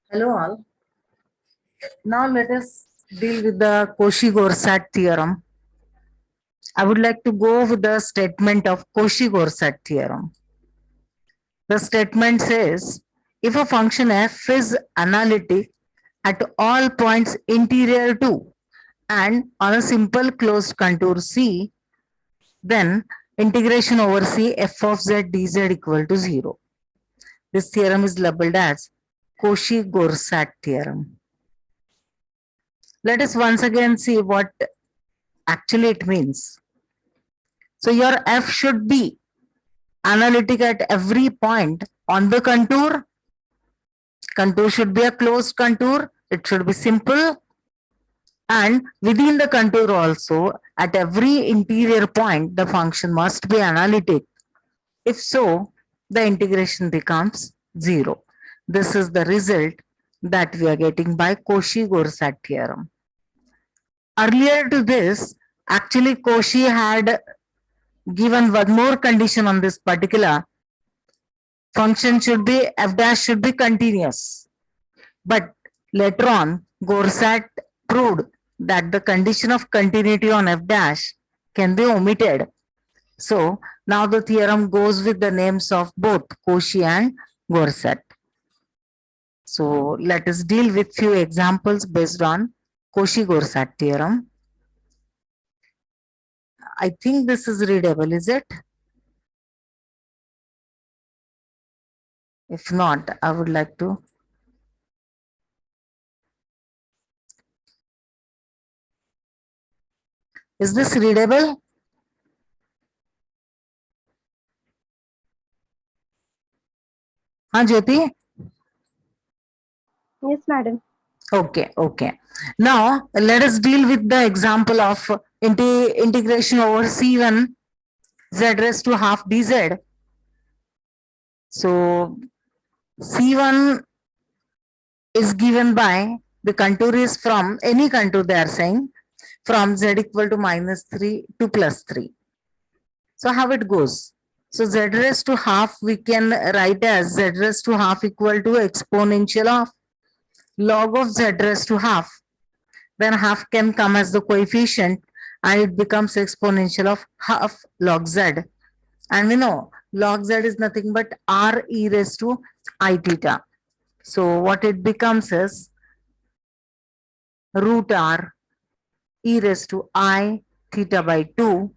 Hello all. Now let us deal with the Cauchy Gaursat theorem. I would like to go with the statement of Cauchy Gaursat theorem. The statement says if a function f is analytic at all points interior to and on a simple closed contour C, then integration over C f of z dz equal to 0. This theorem is labeled as Cauchy Gaursat theorem. Let us once again see what actually it means. So your f should be analytic at every point on the contour. Contour should be a closed contour. It should be simple. And within the contour also, at every interior point, the function must be analytic. If so, the integration becomes 0. This is the result that we are getting by Cauchy Gaursat theorem. Earlier to this, actually Cauchy had given one more condition on this particular function should be f dash should be continuous. But later on, Gaursat proved that the condition of continuity on f dash can be omitted. So now the theorem goes with the names of both Cauchy and Gaursat. So let us deal with few examples based on Cauchy Gaursat theorem. I think this is readable, is it? If not, I would like to. Is this readable? Jyoti? Yes, madam. Okay, okay. Now let us deal with the example of integration over C1 z raised to half dz. So C1 is given by the contour is from any contour they are saying from z equal to -3 to +3. So how it goes? So z raised to half we can write as z raised to half equal to exponential of log of z raised to half. Then half can come as the coefficient and it becomes exponential of half log z. And we know log z is nothing but r e raised to I theta. So what it becomes is root r e raised to I theta by 2,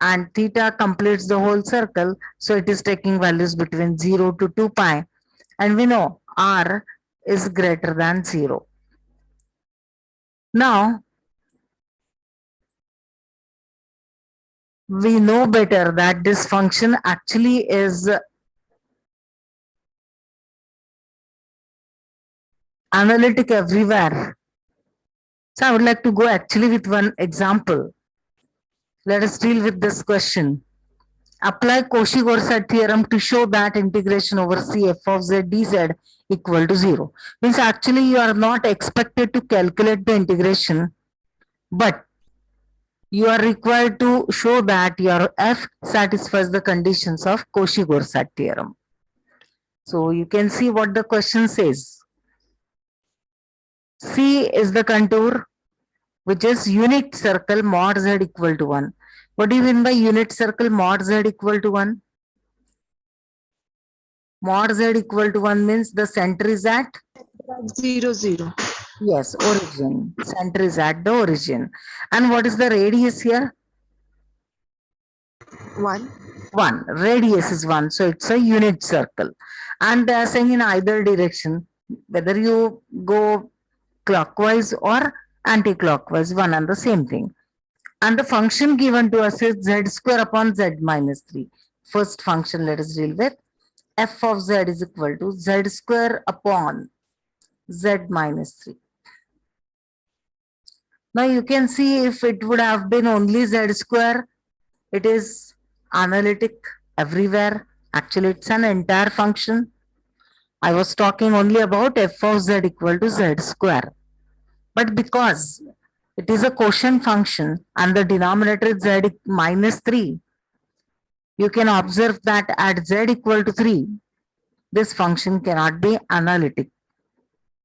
and theta completes the whole circle. So it is taking values between 0 to 2 pi. And we know r is greater than 0. Now, we know better that this function actually is analytic everywhere. So I would like to go actually with one example. Let us deal with this question. Apply Cauchy Gaursat theorem to show that integration over C f of z dz equal to 0. Means actually you are not expected to calculate the integration, but you are required to show that your f satisfies the conditions of Cauchy Gaursat theorem. So you can see what the question says. C is the contour which is unit circle mod z equal to 1. What do you mean by unit circle mod z equal to 1? Mod z equal to 1 means the center is at 0, 0. yes, origin. Center is at the origin. And what is the radius here? 1. 1. Radius is 1. So it's a unit circle. And they are saying in either direction, whether you go clockwise or anti-clockwise, one and the same thing. And the function given to us is z square upon z minus 3. First function let us deal with. F of z is equal to z square upon z minus 3. Now you can see if it would have been only z square, it is analytic everywhere. Actually, it's an entire function. I was talking only about f of z equal to z square. But because it is a quotient function and the denominator is z minus 3, you can observe that at z equal to 3, this function cannot be analytic.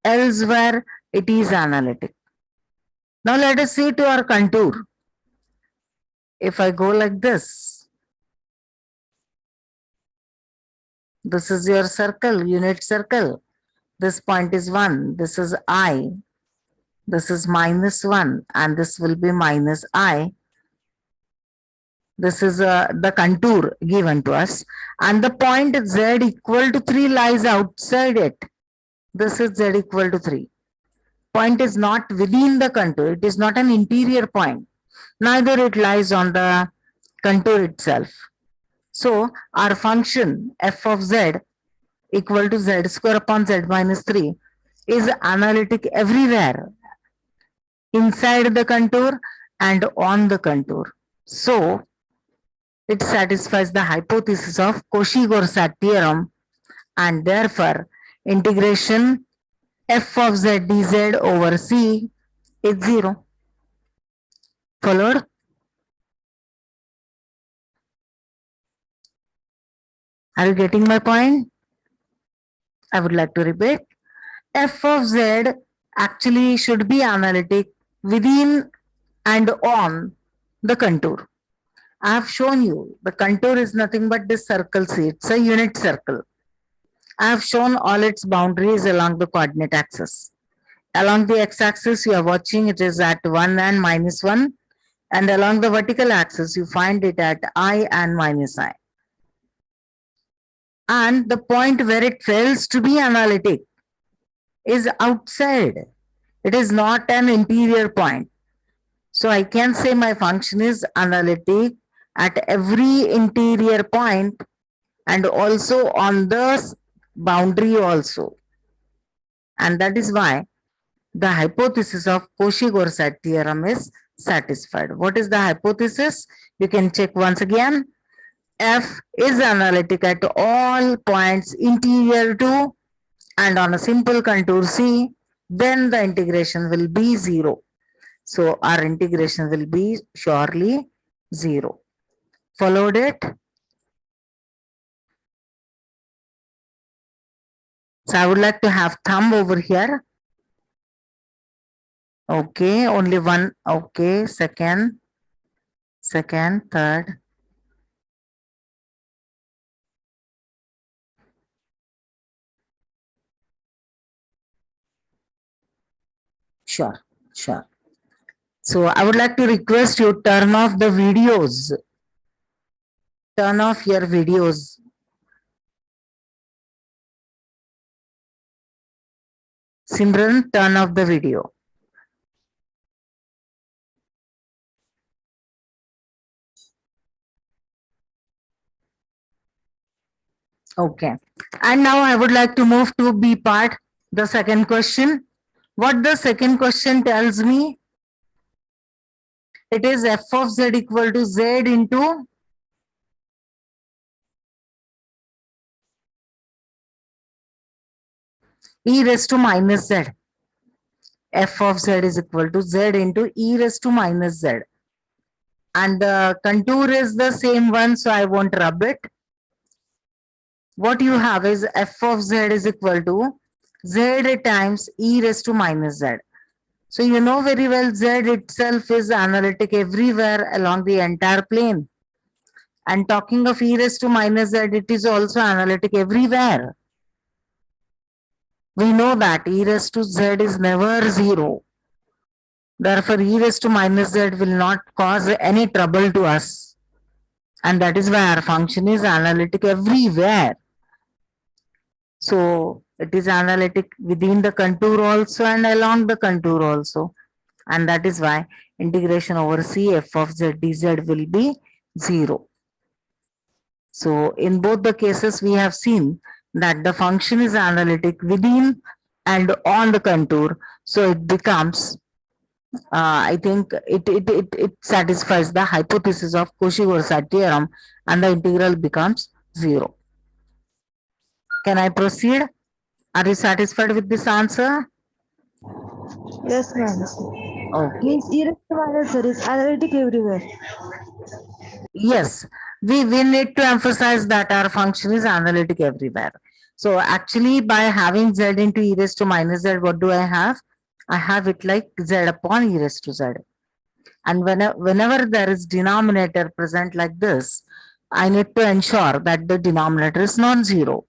Elsewhere, it is analytic. Now let us see to our contour. If I go like this is your circle, unit circle. This point is 1, this is I, this is -1, and this will be minus I. This is the contour given to us, and the point z equal to 3 lies outside it. This is z equal to 3. Point is not within the contour, it is not an interior point, neither it lies on the contour itself. So our function f of z equal to z square upon z minus 3 is analytic everywhere, inside the contour and on the contour. So it satisfies the hypothesis of Cauchy Gaursat theorem, and therefore integration f of z dz over c is 0. Followed? Are you getting my point? I would like to repeat. F of z actually should be analytic within and on the contour. I have shown you the contour is nothing but this circle C. It's a unit circle. I have shown all its boundaries along the coordinate axis. Along the x-axis you are watching it is at 1 and -1, and along the vertical axis you find it at I and minus I. And the point where it fails to be analytic is outside. It is not an interior point. So I can say my function is analytic at every interior point and also on the boundary also. And that is why the hypothesis of Cauchy Gaursat theorem is satisfied. What is the hypothesis? You can check once again. F is analytic at all points interior to and on a simple contour C, then the integration will be 0. So our integration will be surely 0. Followed it? So I would like to have thumb over here. Okay, only one. Okay, second, third. Sure, sure. So I would like to request you turn off the videos. Turn off your videos. Simran, turn off the video. Okay. And now I would like to move to B part, the second question. What the second question tells me? It is f of z equal to z into e raised to minus z. F of z is equal to z into e raised to minus z. And the contour is the same one, so I won't rub it. What you have is f of z is equal to z times e raised to minus z. So you know very well z itself is analytic everywhere along the entire plane. And talking of e raised to minus z, it is also analytic everywhere. We know that e raised to z is never 0. Therefore, e raised to minus z will not cause any trouble to us. And that is why our function is analytic everywhere. So it is analytic within the contour also and along the contour also. And that is why integration over C f of z dz will be 0. So in both the cases, we have seen that the function is analytic within and on the contour. So it becomes, I think it satisfies the hypothesis of Cauchy Gaursat theorem, and the integral becomes 0. Can I proceed? Are you satisfied with this answer? Yes, ma'am. Okay. Means irrational sir is analytic everywhere. Yes, we need to emphasize that our function is analytic everywhere. So actually by having z into e raised to minus z, what do I have? I have it like z upon e raised to z. And whenever there is denominator present like this, I need to ensure that the denominator is non-zero.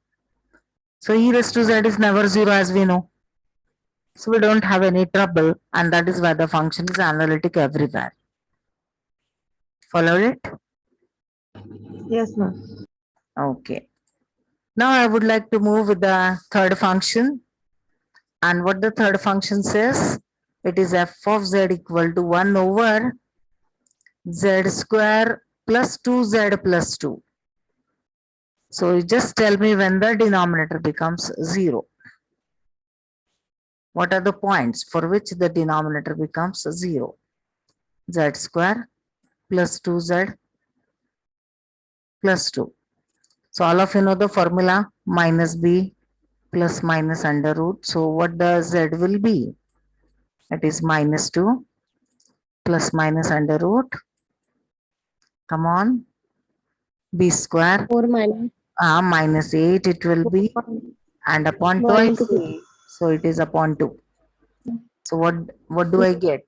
So e raised to z is never zero as we know. So we don't have any trouble, and that is why the function is analytic everywhere. Followed it? Yes, ma'am. Okay. Now I would like to move with the third function. And what the third function says, it is f of z equal to 1 over z square plus 2z plus 2. So you just tell me when the denominator becomes 0. What are the points for which the denominator becomes 0? Z square plus 2z plus 2. So all of you know the formula, minus b plus minus under root. So what the z will be? It is minus 2 plus minus under root. Come on. B square 4 minus minus 8 it will be, 1 and upon 1 twice into 6. a, so it is upon 2. So what do I get?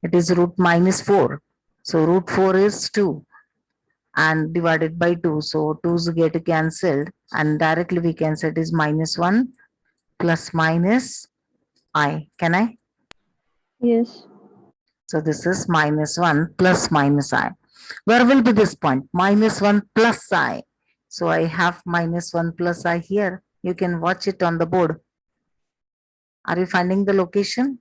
It is root minus 4. So root 4 is 2 and divided by 2. So 2's get cancelled, and directly we can say it is minus 1 plus minus I. Can I? Yes. So this is minus 1 plus minus I. Where will be this point? Minus 1 plus I. So I have minus 1 plus I here. You can watch it on the board. Are you finding the location?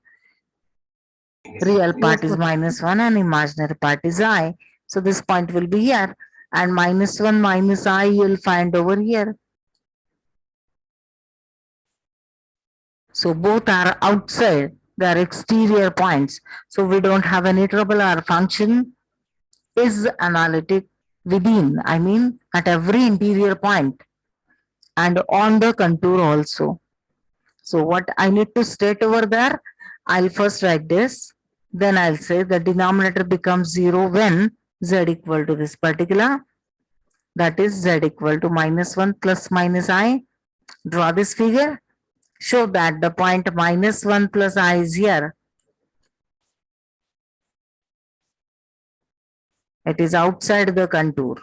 Real part Yes, is ma'am. minus 1 and imaginary part is I. So this point will be here. And minus 1 minus I you'll find over here. So both are outside. They are exterior points. So we don't have any trouble. Our function is analytic within, I mean at every interior point and on the contour also. So what I need to state over there, I'll first write this, then I'll say the denominator becomes 0 when z equal to this particular, that is z equal to minus 1 plus minus I. Draw this figure, show that the point minus 1 plus I is here. It is outside the contour,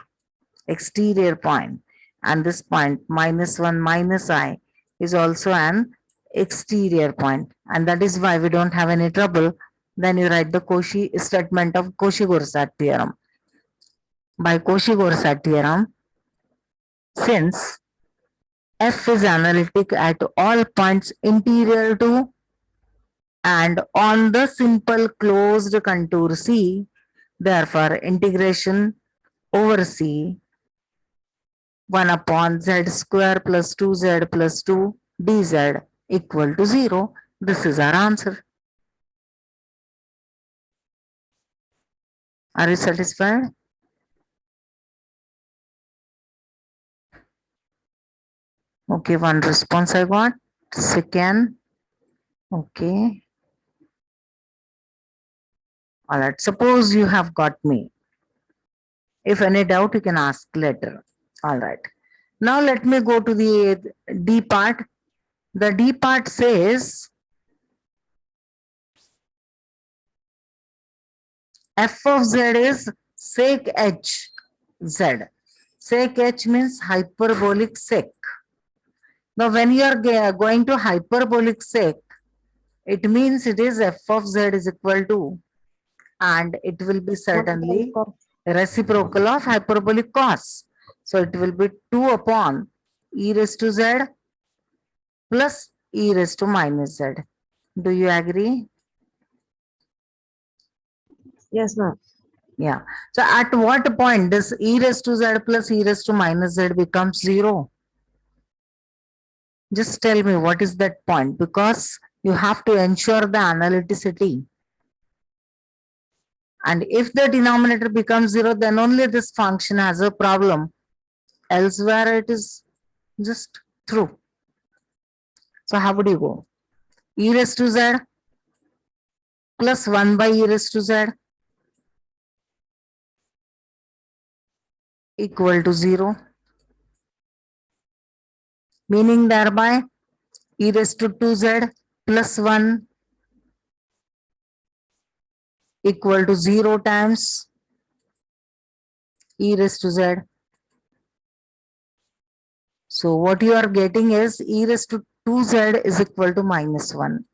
exterior point, and this point minus 1 minus I is also an exterior point, and that is why we don't have any trouble. Then you write the Cauchy statement of Cauchy Gaursat theorem. By Cauchy Gaursat theorem, since f is analytic at all points interior to and on the simple closed contour C, therefore integration over C 1 upon z square plus 2z plus 2 dz equal to 0. This is our answer. Are you satisfied? Okay, one response I got. Second. Okay. All right. Suppose you have got me. If any doubt, you can ask later. All right. Now let me go to the D part. The D part says f of z is sec h z. Sec h means hyperbolic sec. Now when you are going to hyperbolic sec, it means it is f of z is equal to, and it will be certainly reciprocal of hyperbolic cos. So it will be 2 upon e raised to z plus e raised to minus z. Do you agree? Yes, ma'am. Yeah. So at what point does e raised to z plus e raised to minus z becomes 0? Just tell me what is that point, because you have to ensure the analyticity. And if the denominator becomes 0, then only this function has a problem. Elsewhere it is just true. So how would you go? E raised to z plus 1 by e raised to z equal to 0. meaning thereby e raised to 2z plus 1 equal to 0 times e raised to z. So what you are getting is e raised to 2z is equal to minus 1.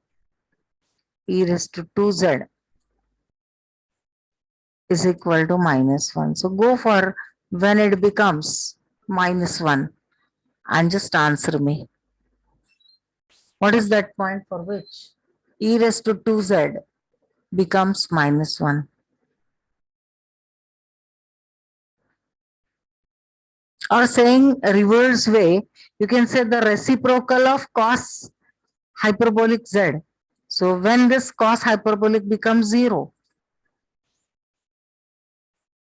E raised to 2z is equal to minus 1. So go for when it becomes minus 1 and just answer me. What is that point for which e raised to 2z becomes minus 1? Or saying a reverse way, you can say the reciprocal of cos hyperbolic z. So when this cos hyperbolic becomes 0,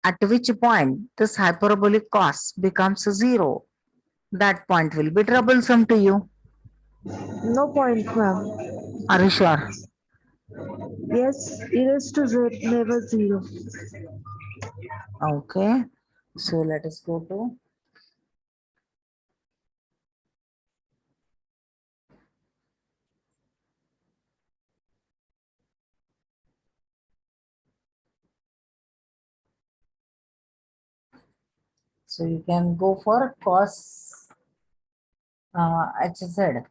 at which point this hyperbolic cos becomes 0, that point will be troublesome to you. No point, ma'am. Are you sure? Yes, e raised to z never 0. Okay. So let us go to so you can go for cos HZ.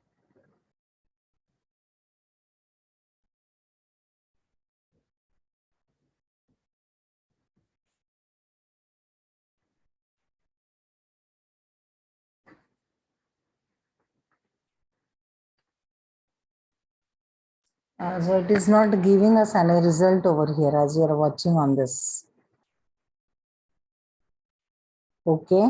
So it is not giving us any result over here as you are watching on this. Okay.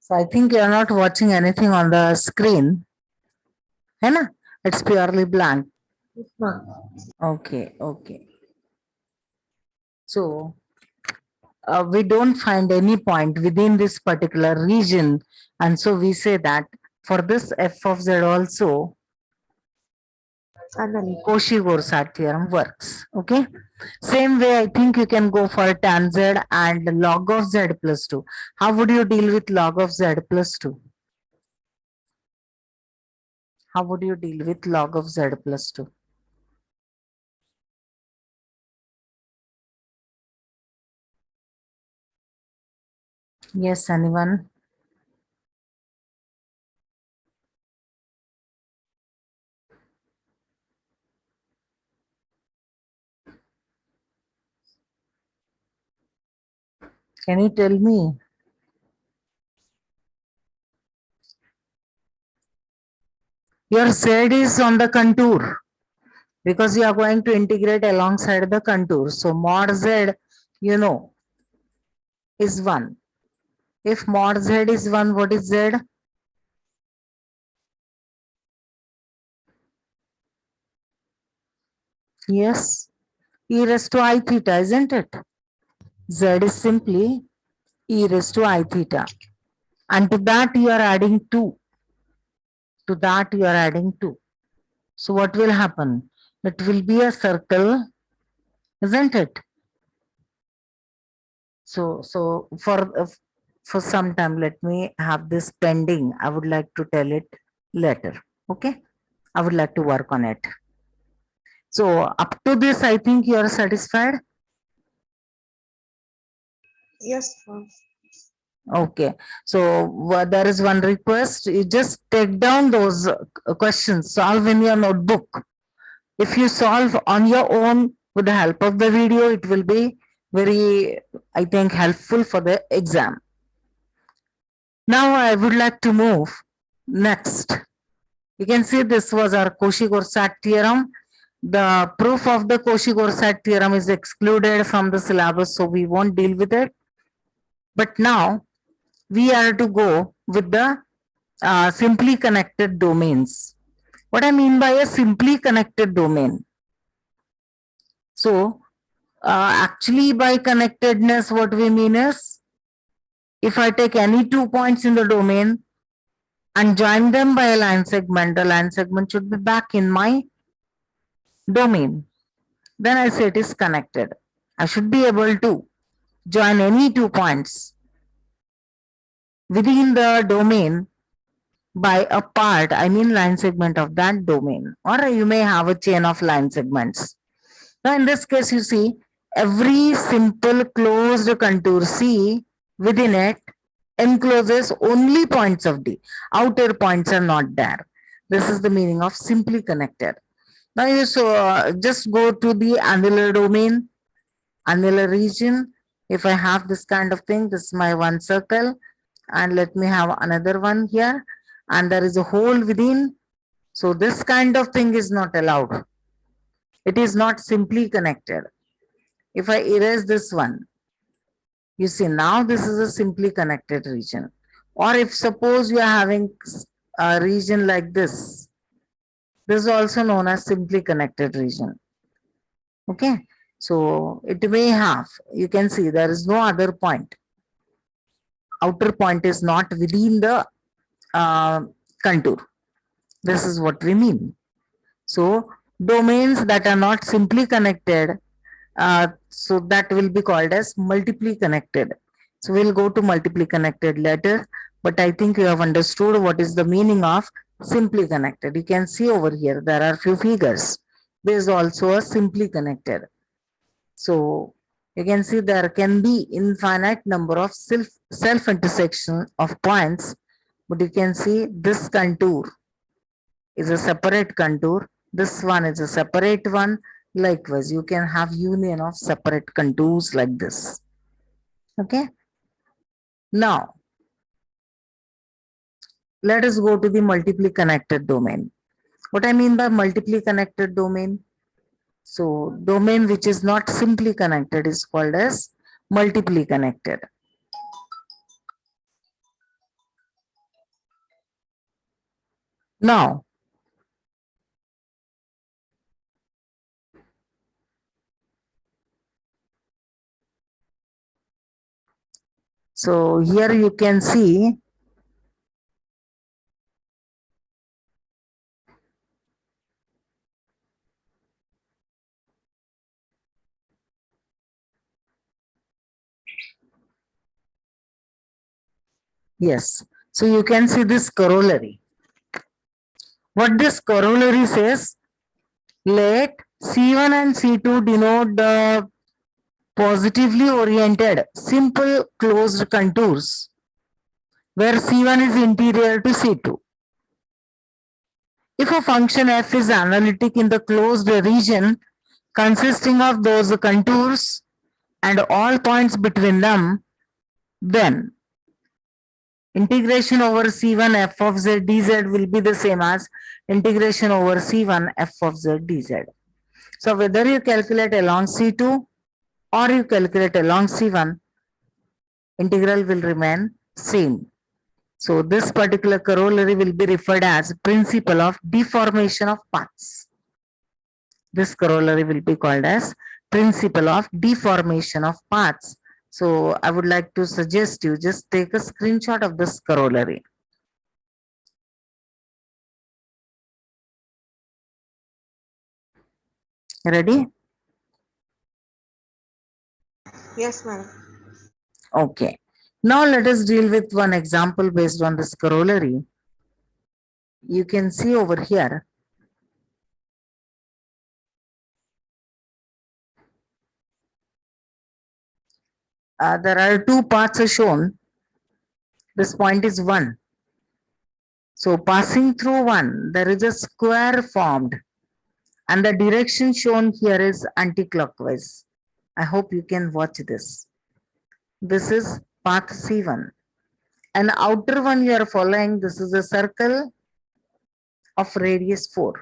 So I think you are not watching anything on the screen. है ना? It's purely blank. Yes, ma'am. Okay, okay. So we don't find any point within this particular region, and so we say that for this f of z also Analytic. Cauchy Gaursat theorem works. Okay. Same way, I think you can go for tan z and log of z plus 2. How would you deal with log of z plus 2? How would you deal with log of z plus 2? Yes, anyone? Can you tell me? Your z is on the contour because you are going to integrate alongside the contour. So mod z, you know, is 1. If mod z is 1, what is z? Yes, e raised to I theta, isn't it? Z is simply e raised to I theta. And to that you are adding 2. To that you are adding 2. So what will happen? It will be a circle, isn't it? So for some time, let me have this pending. I would like to tell it later. Okay. I would like to work on it. So up to this, I think you are satisfied. Yes, ma'am. Okay. So there is one request. You just take down those questions, solve in your notebook. If you solve on your own with the help of the video, it will be very, I think, helpful for the exam. Now I would like to move next. You can see this was our Cauchy Gaursat theorem. The proof of the Cauchy Gaursat theorem is excluded from the syllabus, so we won't deal with it. But now we are to go with the simply connected domains. What I mean by a simply connected domain? So, actually by connectedness, what we mean is, if I take any 2 points in the domain and join them by a line segment, the line segment should be back in my domain. Then I say it is connected. I should be able to join any 2 points within the domain by a part, I mean line segment of that domain, or you may have a chain of line segments. Now in this case, you see every simple closed contour C within it encloses only points of D. Outer points are not there. This is the meaning of simply connected. Now you just go to the annular domain, annular region. If I have this kind of thing, this is my one circle, and let me have another one here, and there is a hole within. So this kind of thing is not allowed. It is not simply connected. If I erase this one, you see now this is a simply connected region. Or if suppose you are having a region like this is also known as simply connected region. Okay, so it may have, you can see there is no other point. Outer point is not within the contour. This is what we mean. So domains that are not simply connected, so that will be called as multiply connected. So we'll go to multiply connected later, but I think you have understood what is the meaning of simply connected. You can see over here, there are few figures. There is also a simply connected. So you can see there can be infinite number of self intersection of points, but you can see this contour is a separate contour. This one is a separate one. Likewise, you can have union of separate contours like this. Okay. Now, let us go to the multiply connected domain. What I mean by multiply connected domain? So, domain which is not simply connected is called as multiply connected. Now, so here you can see yes. So you can see this corollary. What this corollary says, let C1 and C2 denote the positively oriented simple closed contours where C1 is interior to C2. If a function f is analytic in the closed region consisting of those contours and all points between them, then integration over C1 f of z dz will be the same as integration over C1 f of z dz. So whether you calculate along C2 or you calculate along C1, integral will remain same. So this particular corollary will be referred as principle of deformation of paths. This corollary will be called as principle of deformation of paths. So I would like to suggest you just take a screenshot of this corollary. Ready? Yes, ma'am. Okay. Now let us deal with one example based on this corollary. You can see over here. There are two paths shown. This point is 1. So passing through 1, there is a square formed and the direction shown here is anti-clockwise. I hope you can watch this. This is path C1. And outer one you are following, this is a circle of radius 4.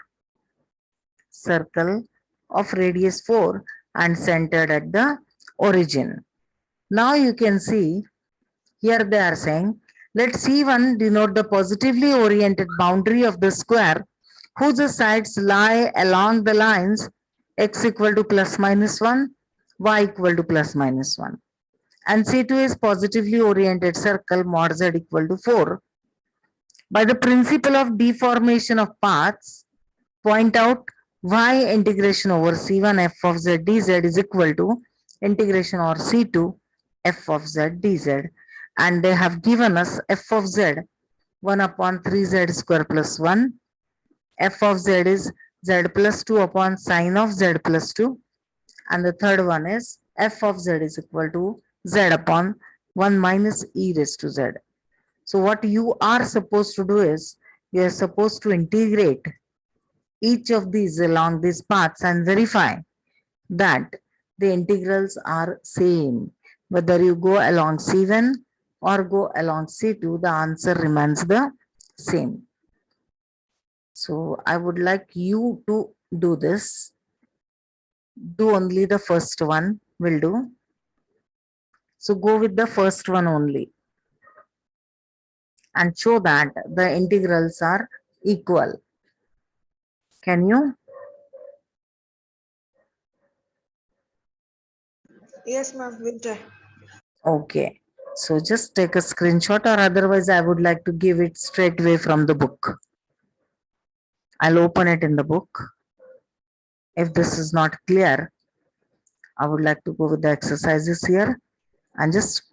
Circle of radius 4 and centered at the origin. Now you can see here they are saying, let C1 denote the positively oriented boundary of the square whose sides lie along the lines x equal to plus minus 1, y equal to plus minus 1. And C2 is positively oriented circle mod z equal to 4. By the principle of deformation of paths, point out y integration over C1 f of z dz is equal to integration over C2 f of z dz. And they have given us f of z 1 upon 3z square plus 1. F of z is z plus 2 upon sine of z plus 2. And the third one is f of z is equal to z upon 1 minus e raised to z. So what you are supposed to do is, you are supposed to integrate each of these along these paths and verify that the integrals are same. Whether you go along C1 or go along C2, the answer remains the same. So I would like you to do this. Do only the first one will do. So go with the first one only and show that the integrals are equal. Can you? Yes, ma'am. We'll try. Okay. So just take a screenshot, or otherwise I would like to give it straight away from the book. I'll open it in the book. If this is not clear, I would like to go with the exercises here and just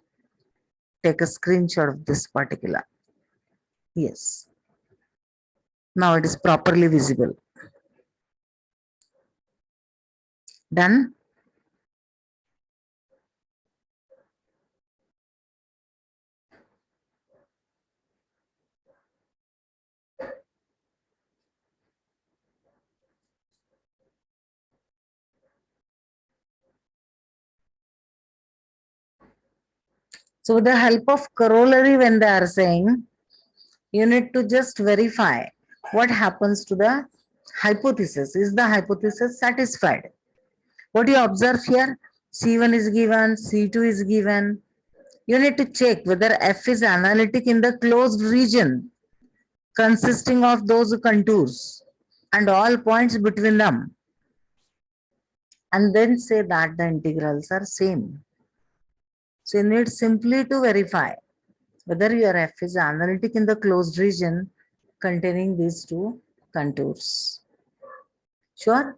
take a screenshot of this particular. Yes. Now it is properly visible. Done? So with the help of corollary, when they are saying, you need to just verify what happens to the hypothesis. Is the hypothesis satisfied? What you observe here, C1 is given, C2 is given. You need to check whether F is analytic in the closed region consisting of those contours and all points between them, and then say that the integrals are same. So you need simply to verify whether your F is analytic in the closed region containing these two contours. Sure?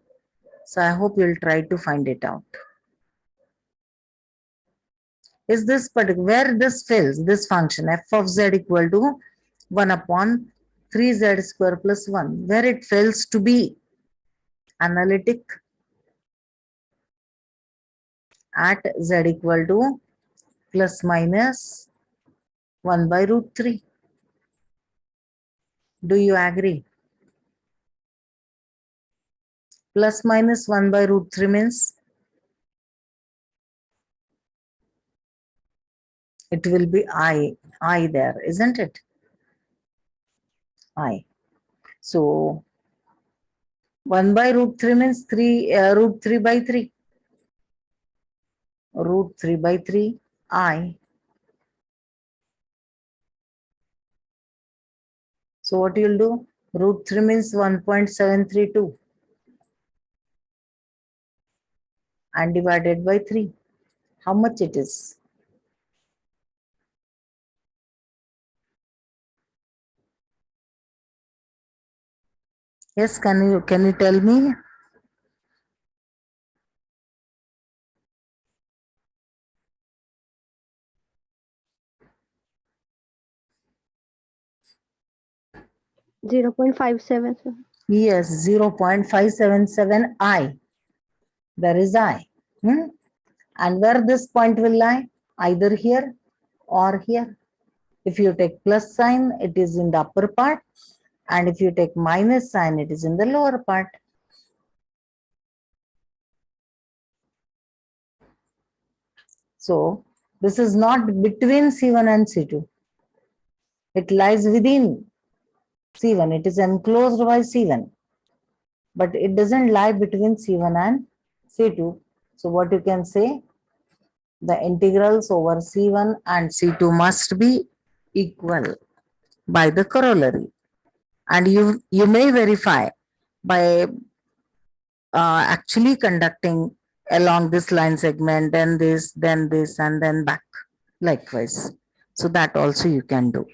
So I hope you'll try to find it out. Is this particular, where this fails, this function f of z equal to 1 upon 3z square plus 1, where it fails to be analytic at z equal to plus minus 1 by root 3. Do you agree? Plus minus 1 by root 3 means it will be I there, isn't it? I. So 1 by root 3 means root 3 by 3. Root 3 by 3 I. So what you'll do? Root 3 means 1.732 and divided by 3. How much it is? Yes, can you tell me? 0.57, sir. Yes, 0.577 I. There is I. And where this point will lie? Either here or here. If you take plus sign, it is in the upper part. And if you take minus sign, it is in the lower part. So this is not between C1 and C2. It lies within C1. It is enclosed by C1. but it doesn't lie between C1 and C2. So what you can say, the integrals over C1 and C2 must be equal by the corollary. And you may verify by actually conducting along this line segment, then this, and then back likewise. So that also you can do.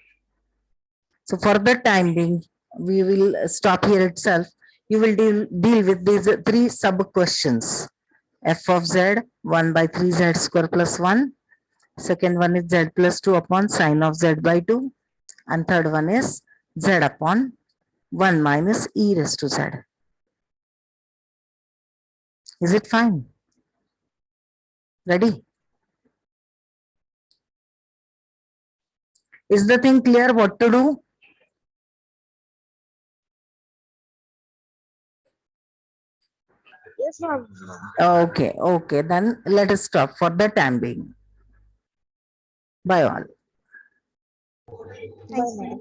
So for the time being, we will stop here itself. You will deal with these three sub questions. F of z 1 by 3 z square plus 1. Second one is z plus 2 upon sine of z by 2. And third one is z upon 1 minus e raised to z. Is it fine? Ready? Is the thing clear what to do? Yes, ma'am. Okay, okay. Then let us stop for the time being. Bye all. Thanks, ma'am.